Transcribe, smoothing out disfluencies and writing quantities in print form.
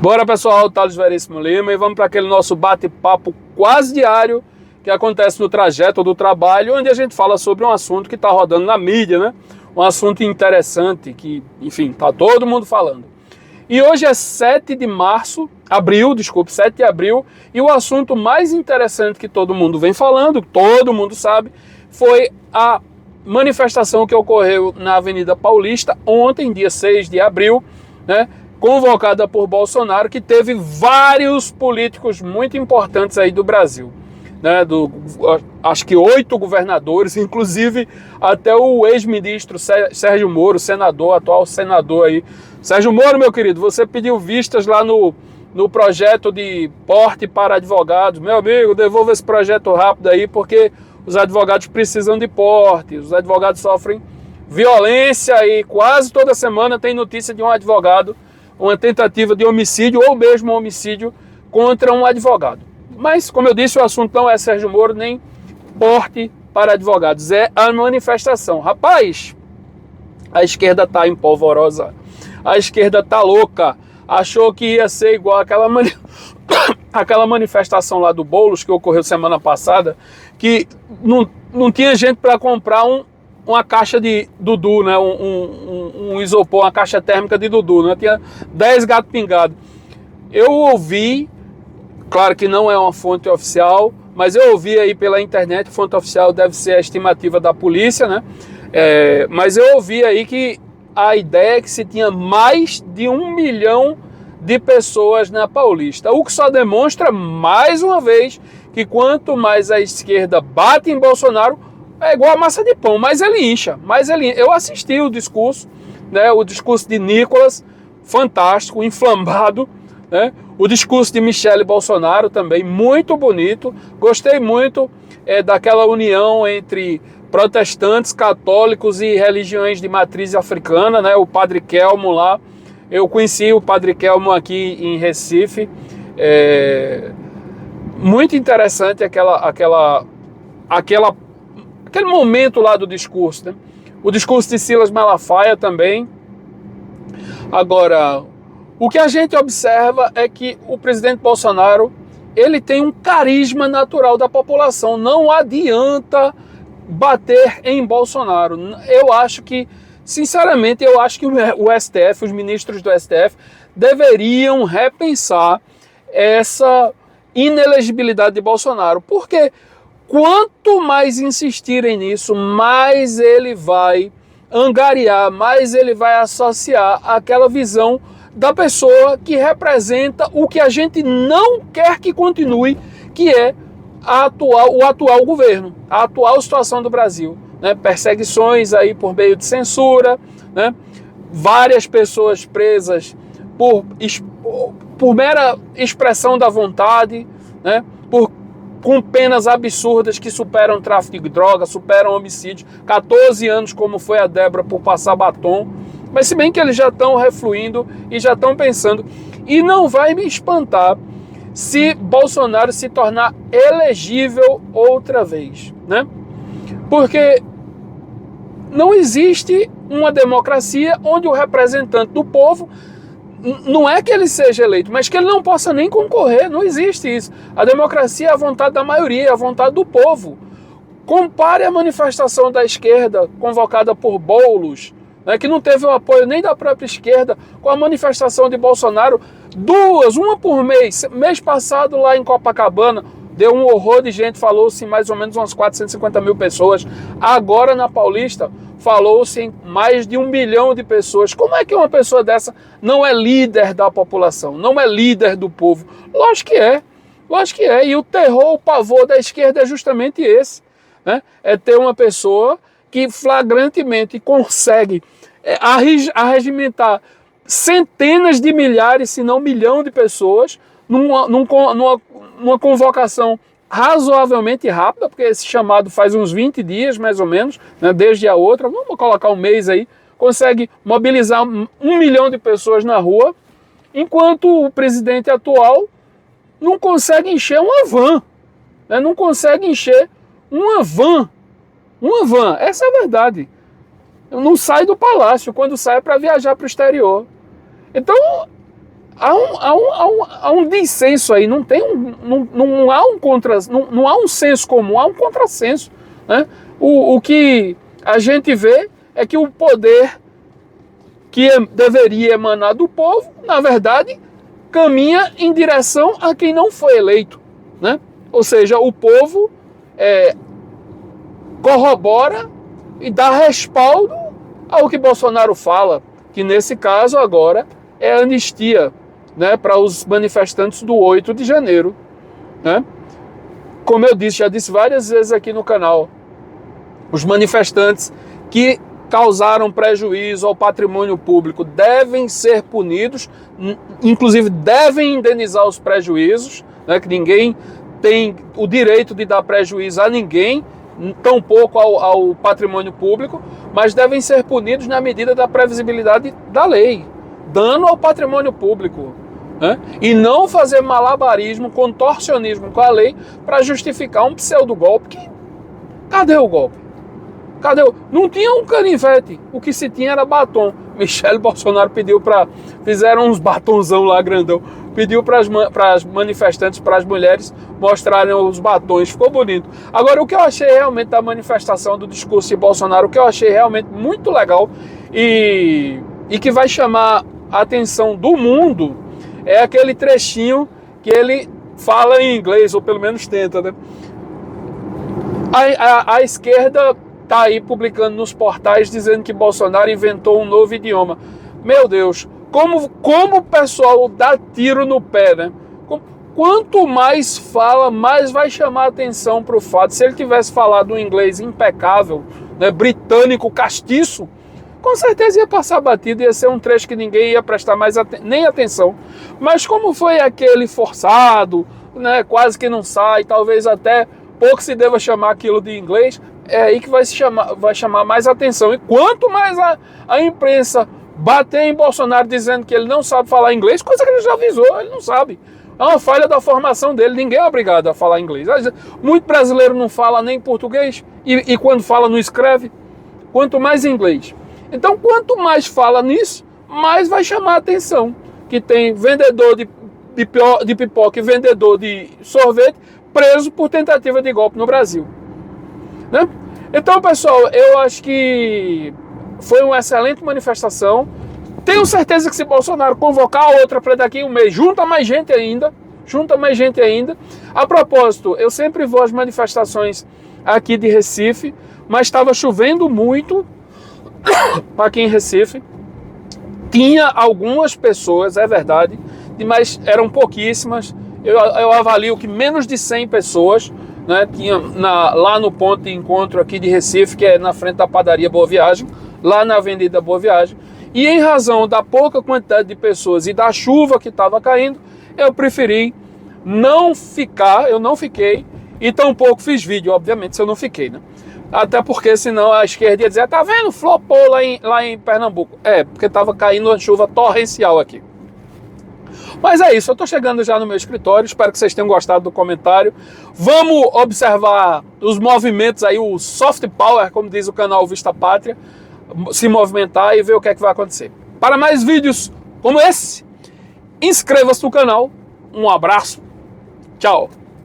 Bora, pessoal, Thales Veríssimo Lima, e vamos para aquele nosso bate-papo quase diário que acontece no trajeto do trabalho, onde a gente fala sobre um assunto que está rodando na mídia, né? Um assunto interessante que, enfim, tá todo mundo falando. E hoje é 7 de abril, e o assunto mais interessante que todo mundo vem falando, todo mundo sabe, foi a manifestação que ocorreu na Avenida Paulista ontem, dia 6 de abril, né? Convocada por Bolsonaro, que teve vários políticos muito importantes aí do Brasil, né? Acho que 8 governadores, inclusive até o ex-ministro Sérgio Moro, senador, atual senador aí. Sérgio Moro, meu querido, você pediu vistas lá no projeto de porte para advogados. Meu amigo, devolva esse projeto rápido aí, porque os advogados precisam de porte, os advogados sofrem violência e quase toda semana tem notícia de um advogado, uma tentativa de homicídio ou mesmo homicídio contra um advogado. Mas, como eu disse, o assunto não é Sérgio Moro nem porte para advogados, é a manifestação. Rapaz, a esquerda tá empolvorosa, a esquerda tá louca, achou que ia ser igual aquela manifestação lá do Boulos que ocorreu semana passada, que não tinha gente para comprar uma caixa de Dudu, né? um isopor, uma caixa térmica de Dudu, né? Tinha 10 gatos pingados. Eu ouvi, claro que não é uma fonte oficial, mas eu ouvi aí pela internet, fonte oficial deve ser a estimativa da polícia, né? Mas eu ouvi aí que a ideia é que se tinha mais de 1 milhão de pessoas na Paulista, o que só demonstra mais uma vez que quanto mais a esquerda bate em Bolsonaro, é igual a massa de pão, mas ele incha, Eu assisti o discurso, né? O discurso de Nicolas, fantástico, inflamado, né? O discurso de Michele Bolsonaro também, muito bonito. Gostei muito daquela união entre protestantes, católicos e religiões de matriz africana, né? O Padre Kelmo lá. Eu conheci o Padre Kelmo aqui em Recife. Muito interessante aquele momento lá do discurso, né? O discurso de Silas Malafaia também. Agora, o que a gente observa é que o presidente Bolsonaro, ele tem um carisma natural da população. Não adianta bater em Bolsonaro. Eu acho que, sinceramente, o STF, os ministros do STF, deveriam repensar essa inelegibilidade de Bolsonaro. Porque quanto mais insistirem nisso, mais ele vai angariar, mais ele vai associar aquela visão da pessoa que representa o que a gente não quer que continue, que é o atual governo, a atual situação do Brasil, né? Perseguições aí por meio de censura, né? Várias pessoas presas por mera expressão da vontade, né? Com penas absurdas que superam tráfico de drogas, superam homicídio, 14 anos como foi a Débora por passar batom. Mas se bem que eles já estão refluindo e já estão pensando. E não vai me espantar se Bolsonaro se tornar elegível outra vez, né? Porque não existe uma democracia onde o representante do povo não é que ele seja eleito, mas que ele não possa nem concorrer. Não existe isso. A democracia é a vontade da maioria, é a vontade do povo. Compare a manifestação da esquerda convocada por Boulos, né, que não teve o apoio nem da própria esquerda, com a manifestação de Bolsonaro, uma por mês. Mês passado lá em Copacabana, deu um horror de gente, falou-se em mais ou menos umas 450 mil pessoas. Agora na Paulista, falou-se em mais de 1 milhão de pessoas. Como é que uma pessoa dessa não é líder da população, não é líder do povo? Lógico que é, lógico que é. E o terror, o pavor da esquerda é justamente esse, né? É ter uma pessoa que flagrantemente consegue arregimentar centenas de milhares, se não 1 milhão de pessoas numa convocação razoavelmente rápida, porque esse chamado faz uns 20 dias, mais ou menos, né, desde a outra, vamos colocar um mês aí, consegue mobilizar 1 milhão de pessoas na rua, enquanto o presidente atual não consegue encher uma van, né, não consegue encher uma van, essa é a verdade. Não sai do palácio, quando sai é para viajar para o exterior. Então, há um dissenso aí, não há não há um senso comum, há um contrassenso, né? O que a gente vê é que o poder que deveria emanar do povo, na verdade, caminha em direção a quem não foi eleito, né? Ou seja, o povo corrobora e dá respaldo ao que Bolsonaro fala, que nesse caso agora é anistia, né, para os manifestantes do 8 de janeiro. Né? Como eu disse, já disse várias vezes aqui no canal, os manifestantes que causaram prejuízo ao patrimônio público devem ser punidos, inclusive devem indenizar os prejuízos, né, que ninguém tem o direito de dar prejuízo a ninguém, tampouco ao patrimônio público, mas devem ser punidos na medida da previsibilidade da lei. Dano ao patrimônio público, né? E não fazer malabarismo, contorcionismo com a lei para justificar um pseudo-golpe. Cadê o golpe? Não tinha um canivete, o que se tinha era batom. Michele Bolsonaro pediu fizeram uns batonzão lá grandão, pediu para as manifestantes, para as mulheres mostrarem os batons, ficou bonito. Agora, o que eu achei realmente da manifestação, do discurso de Bolsonaro, o que eu achei realmente muito legal e que vai chamar a atenção do mundo, é aquele trechinho que ele fala em inglês, ou pelo menos tenta, né? A esquerda está aí publicando nos portais dizendo que Bolsonaro inventou um novo idioma. Meu Deus, como o pessoal dá tiro no pé, né? Quanto mais fala, mais vai chamar atenção para o fato. Se ele tivesse falado um inglês impecável, né, britânico, castiço, com certeza ia passar batido, ia ser um trecho que ninguém ia prestar nem atenção. Mas como foi aquele forçado, né, quase que não sai, talvez até pouco se deva chamar aquilo de inglês, é aí que vai chamar mais atenção. E quanto mais a imprensa bater em Bolsonaro dizendo que ele não sabe falar inglês, coisa que ele já avisou, ele não sabe. É uma falha da formação dele, ninguém é obrigado a falar inglês. Muito brasileiro não fala nem português e quando fala não escreve, quanto mais inglês. Então, quanto mais fala nisso, mais vai chamar a atenção. Que tem vendedor de pipoca e vendedor de sorvete preso por tentativa de golpe no Brasil. Né? Então, pessoal, eu acho que foi uma excelente manifestação. Tenho certeza que se Bolsonaro convocar outra para daqui a um mês, junta mais gente ainda. A propósito, eu sempre vou às manifestações aqui de Recife, mas estava chovendo muito aqui em Recife. Tinha algumas pessoas, é verdade, mas eram pouquíssimas. Eu avalio que menos de 100 pessoas, né, tinha lá no ponto de encontro aqui de Recife, que é na frente da padaria Boa Viagem, lá na Avenida Boa Viagem. E em razão da pouca quantidade de pessoas e da chuva que estava caindo, eu preferi não ficar, eu não fiquei, e tampouco fiz vídeo, obviamente, se eu não fiquei, né? Até porque senão a esquerda ia dizer, tá vendo, flopou lá em Pernambuco. Porque estava caindo uma chuva torrencial aqui. Mas é isso, eu estou chegando já no meu escritório, espero que vocês tenham gostado do comentário. Vamos observar os movimentos aí, o soft power, como diz o canal Vista Pátria, se movimentar e ver o que é que vai acontecer. Para mais vídeos como esse, inscreva-se no canal, um abraço, tchau!